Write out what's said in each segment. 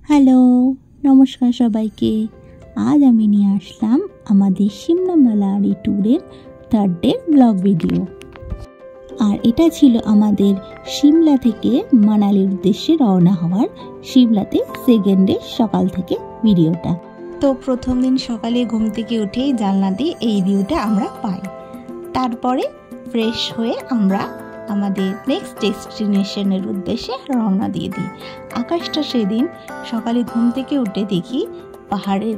Hello, নমস্কার সবাইকে। আজ আমি নিয়ে আসলাম আমাদের সিমলা মানালি ট্যুরের থার্ড ডে ব্লগ ভিডিও। আর এটা ছিল আমাদের সিমলা থেকে মানালির উদ্দেশ্যে রওনা হওয়ার সিমলাতে সেকেন্ড ডে সকাল থেকে ভিডিওটা। তো প্রথম দিন সকালে ঘুম থেকে উঠেই জানলা দিয়ে এই ভিউটা আমরা পাই। তারপরে ফ্রেশ হয়ে আমরা আমাদের নেক্সট ডেস্টিনেশনের উদ্দেশ্যে রওনা দিয়ে দিই। আকাশটা সেদিন সকালে ঘুম থেকে উঠে দেখি পাহাড়ের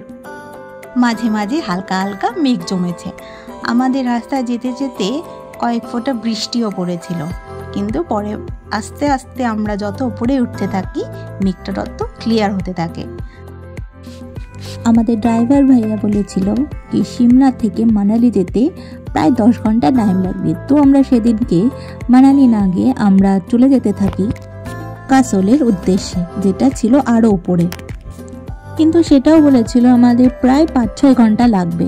মাঝে মাঝে হালকা হালকা মেঘ জমেছে। আমাদের রাস্তায় যেতে যেতে কয়েক ফোঁটা বৃষ্টিও পড়েছিল, কিন্তু পরে আস্তে আস্তে আমরা যত উপরে উঠতে থাকি মেঘটা তত ক্লিয়ার হতে থাকে। আমাদের ড্রাইভার ভাইয়া বলেছিল কি সিমলা থেকে মানালি যেতে প্রায় 10 ঘন্টা টাইম লাগবে। তো আমরা সেদিনকে মানালি না গিয়ে আমরা চলে যেতে থাকি কাসলের উদ্দেশ্যে, যেটা ছিল আরও উপরে। কিন্তু সেটাও বলেছিল আমাদের প্রায় 5-6 ঘন্টা লাগবে,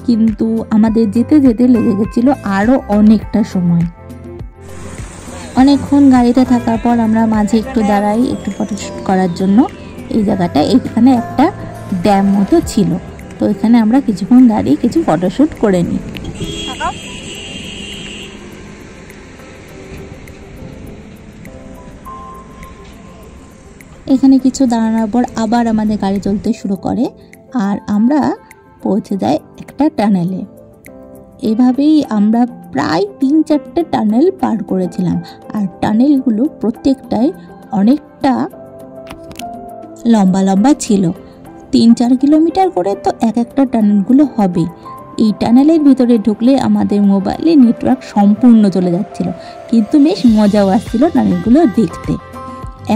কিন্তু আমাদের যেতে যেতে লেগে গেছিল আরও অনেকটা সময়। অনেকক্ষণ গাড়িতে থাকার পর আমরা মাঝে একটু দাঁড়াই একটু ফটোশ্যুট করার জন্য। এই জায়গাটা এখানে একটা ড্যাম মতো ছিল, তো এখানে আমরা কিছুক্ষণ দাঁড়িয়ে কিছু ফটোশ্যুট করে নিই। এখানে কিছু দাঁড়ানোর পর আবার আমাদের গাড়ি চলতে শুরু করে আর আমরা পৌঁছে যাই একটা টানেলে। এভাবেই আমরা প্রায় 3-4টে টানেল পার করেছিলাম, আর টানেলগুলো প্রত্যেকটাই অনেকটা লম্বা লম্বা ছিল। 3-4 কিলোমিটার করে তো একটা টানেলগুলো হবে। এই টানেলের ভিতরে ঢুকলে আমাদের মোবাইলে নেটওয়ার্ক সম্পূর্ণ চলে যাচ্ছিল, কিন্তু বেশ মজাও আসছিল টানেলগুলো দেখতে।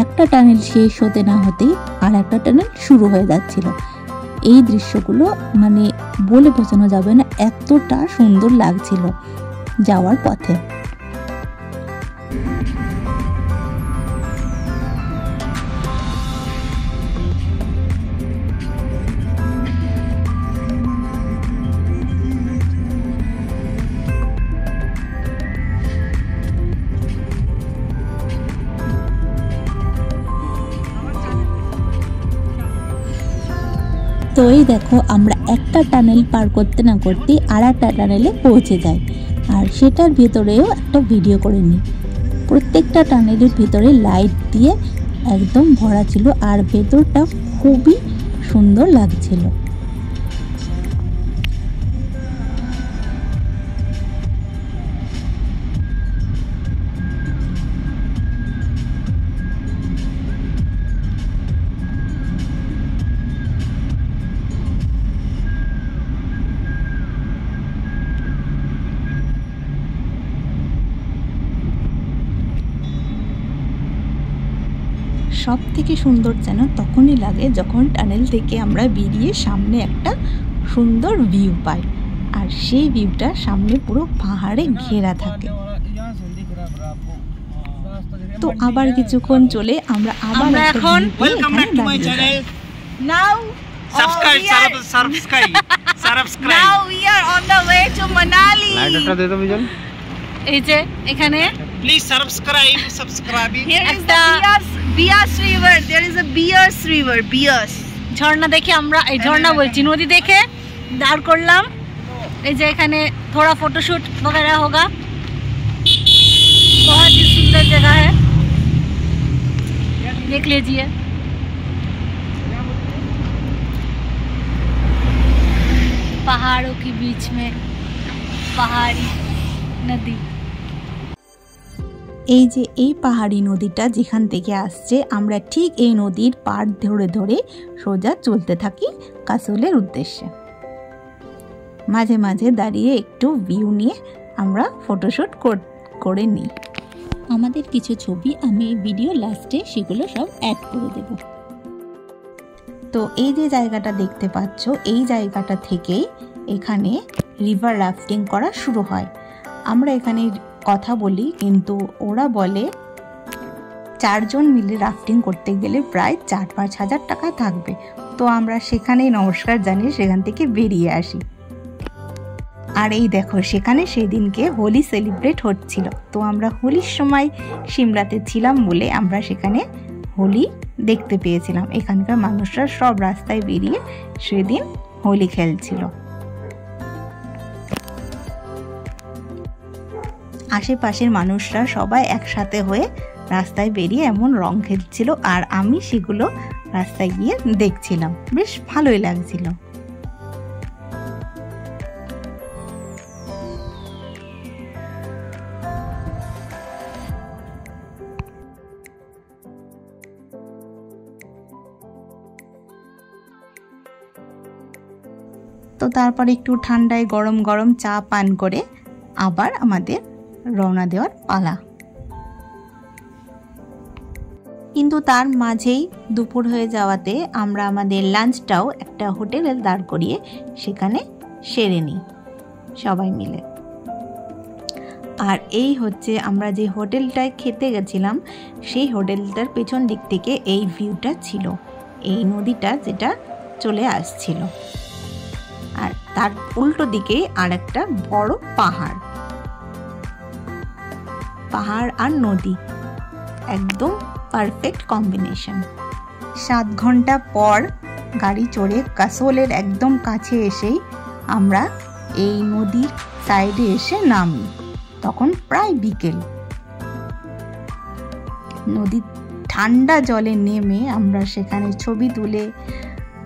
একটা টানেল শেষ হতে না হতেই আর একটা টানেল শুরু হয়ে যাচ্ছিল। এই দৃশ্যগুলো মানে বলে বোঝানো যাবে না, এতটা সুন্দর লাগছিল যাওয়ার পথে। তো এই দেখো আমরা একটা টানেল পার করতে না করতে আর একটা টানেলে পৌঁছে যাই, আর সেটার ভেতরেও একটা ভিডিও করে নিই। প্রত্যেকটা টানেলের ভিতরে লাইট দিয়ে একদম ভরা ছিল, আর ভেতরটা খুবই সুন্দর লাগছিল। সব থেকে সুন্দর যেন তখনই লাগে যখন টানেল থেকে আমরা বেরিয়ে সামনে একটা সুন্দর ভিউ পাই, আর সেই ভিউটা সামনে পুরো পাহাড়ে ঘেরা থাকে। তো আবার কিছুক্ষণ চলে আমরা আবার এখন welcome back to my channel. Now subscribe now we are on the way to Manali. লাইটটা দে দাও বিজন। এই যে এখানে please subscribe. Here is the Beas river. There is a Beas river. Beas ঝর্ণা দেখে আমরা এই ঝর্ণা বলছি নদী দেখে দাঁড় করলাম। এই যে এখানে थोड़ा फोटोशूट वगैरह होगा। बहुत ही सुंदर जगह है, देख लीजिए। पहाड़ों के बीच में पहाड़ी नदी। এই যে এই পাহাড়ি নদীটা যেখান থেকে আসছে, আমরা ঠিক এই নদীর পাড় ধরে ধরে সোজা চলতে থাকি কাসলের উদ্দেশ্যে। মাঝে মাঝে দাঁড়িয়ে একটু ভিউ নিয়ে আমরা ফটোশ্যুট করে নিই। আমাদের কিছু ছবি আমি ভিডিও লাস্টে সেগুলো সব অ্যাড করে দেব। তো এই যে জায়গাটা দেখতে পাচ্ছ, এই জায়গাটা থেকেই এখানে রিভার রাফটিং করা শুরু হয়। আমরা এখানে কথা বলি, কিন্তু ওরা বলে 4 জন মিলে রাফটিং করতে গেলে প্রায় 4-5 হাজার টাকা থাকবে। তো আমরা সেখানেই নমস্কার জানিয়ে সেখান থেকে বেরিয়ে আসি। আর এই দেখো সেখানে সেদিনকে হোলি সেলিব্রেট হচ্ছিল, তো আমরা হোলির সময় সিমলাতে ছিলাম বলে আমরা সেখানে হোলি দেখতে পেয়েছিলাম। এখানকার মানুষরা সব রাস্তায় বেরিয়ে সেদিন হোলি খেলছিল। আশেপাশের মানুষরা সবাই একসাথে হয়ে রাস্তায় বেরিয়ে এমন রং খেলছিল, আর আমি সেগুলো রাস্তায় গিয়ে দেখছিলাম। বেশ ভালোই লাগছিল। তো তারপর একটু ঠান্ডায় গরম গরম চা পান করে আবার আমাদের রওনা দেওয়ার পালা। কিন্তু তার মাঝেই দুপুর হয়ে যাওয়াতে আমরা আমাদের লাঞ্চটাও একটা হোটেলে দাঁড় করিয়ে সেখানে সেরে নিই সবাই মিলে। আর এই হচ্ছে আমরা যে হোটেলটায় খেতে গেছিলাম, সেই হোটেলটার পেছন দিক থেকে এই ভিউটা ছিল, এই নদীটা যেটা চলে আসছিল, আর তার উল্টো দিকে আর একটা বড় পাহাড় আর নদী, একদম পারফেক্ট কম্বিনেশন। 7 ঘন্টা পর গাড়ি চড়ে কাসোলের একদম কাছে এসেই আমরা এই নদীর সাইডে এসে নামি। তখন প্রায় বিকেল। নদীর ঠান্ডা জলে নেমে আমরা সেখানে ছবি তুলে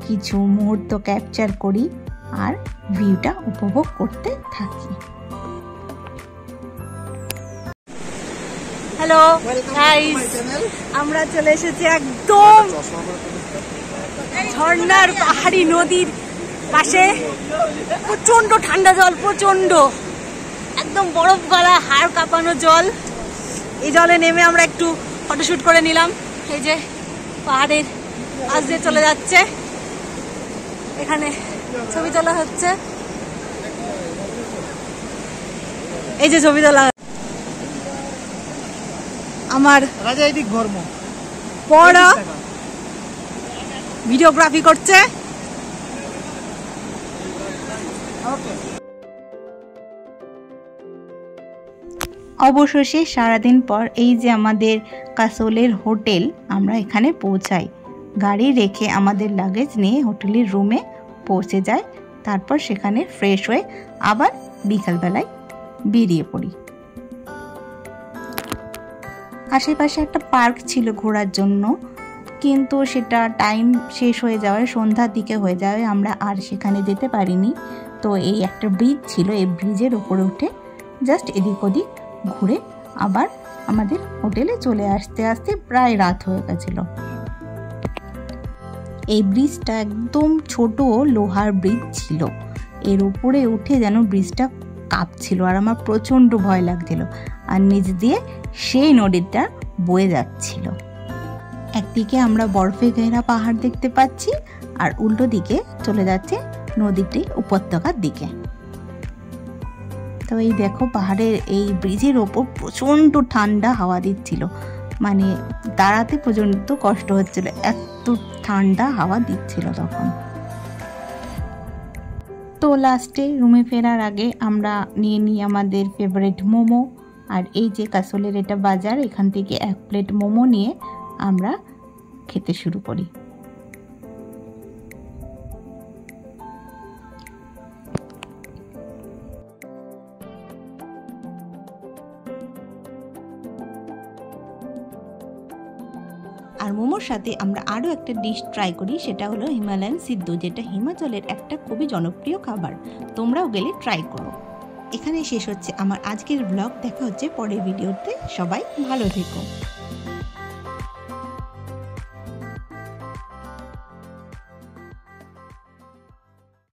কিছু মুহূর্ত ক্যাপচার করি আর ভিউটা উপভোগ করতে থাকি। হ্যালো গাইস, আমরা চলে এসেছি একদম ঝর্ণার পাহাড়ি নদীর পাশে। প্রচন্ড ঠান্ডা জল, প্রচন্ড একদম বরফ গলা, হাড় কাঁপানো জল। এই জলে নেমে আমরা একটু ফটোশুট করে নিলাম। এই যে পাহাড়ের পাশ দিয়ে চলে যাচ্ছে, এখানে ছবি তোলা হচ্ছে। এই যে ছবি তোলা আমার রাজাইদিক ধর্ম পড়া ভিডিওগ্রাফি করছে। অবশেষে সারাদিন পর এই যে আমাদের কাসোলের হোটেল, আমরা এখানে পৌঁছাই। গাড়ি রেখে আমাদের লাগেজ নিয়ে হোটেলের রুমে পৌঁছে যায়। তারপর সেখানে ফ্রেশ হয়ে আবার বিকালবেলায় বেরিয়ে পড়ি। আশেপাশে একটা পার্ক ছিল ঘোরার জন্য, কিন্তু সেটা টাইম শেষ হয়ে যাওয়ায়, সন্ধ্যার দিকে হয়ে যাওয়ায় আমরা আর সেখানে যেতে পারিনি। তো এই একটা ব্রিজ ছিল, এই ব্রিজের ওপরে উঠে জাস্ট এদিক ওদিক ঘুরে আবার আমাদের হোটেলে চলে আসতে আসতে প্রায় রাত হয়ে গেছিল। এই ব্রিজটা একদম ছোট লোহার ব্রিজ ছিল, এর উপরে উঠে যেন ব্রিজটা কাঁপছিল, আর আমার প্রচণ্ড ভয় লাগছিল। আর নিচ দিয়ে সেই নদীটা বয়ে যাচ্ছিল। একদিকে আমরা বরফে ঘেরা পাহাড় দেখতে পাচ্ছি, আর উল্টো দিকে চলে যাচ্ছে নদীটি উপত্যকার দিকে। তো এই দেখো পাহাড়ের এই ব্রিজের ওপর প্রচণ্ড ঠান্ডা হাওয়া দিচ্ছিল, মানে দাঁড়াতে পর্যন্ত কষ্ট হচ্ছিল, এত ঠান্ডা হাওয়া দিচ্ছিল তখন। তো লাস্টে রুমে ফেরার আগে আমরা নিয়ে নিই আমাদের ফেভারিট মোমো। আর এই যে কাসোলের এটা বাজার, এখান থেকে 1 প্লেট মোমো নিয়ে আমরা খেতে শুরু করি। আর মোমোর সাথে আমরা আরও একটা ডিশ ট্রাই করি, সেটা হলো হিমালয়ান সিদ্ধু, যেটা হিমাচলের একটা খুবই জনপ্রিয় খাবার। তোমরাও গেলে ট্রাই করো। এখানে শেষ হচ্ছে আমার আজকের ব্লগ। দেখা হচ্ছে পরের ভিডিওতে। সবাই ভালো থেকো।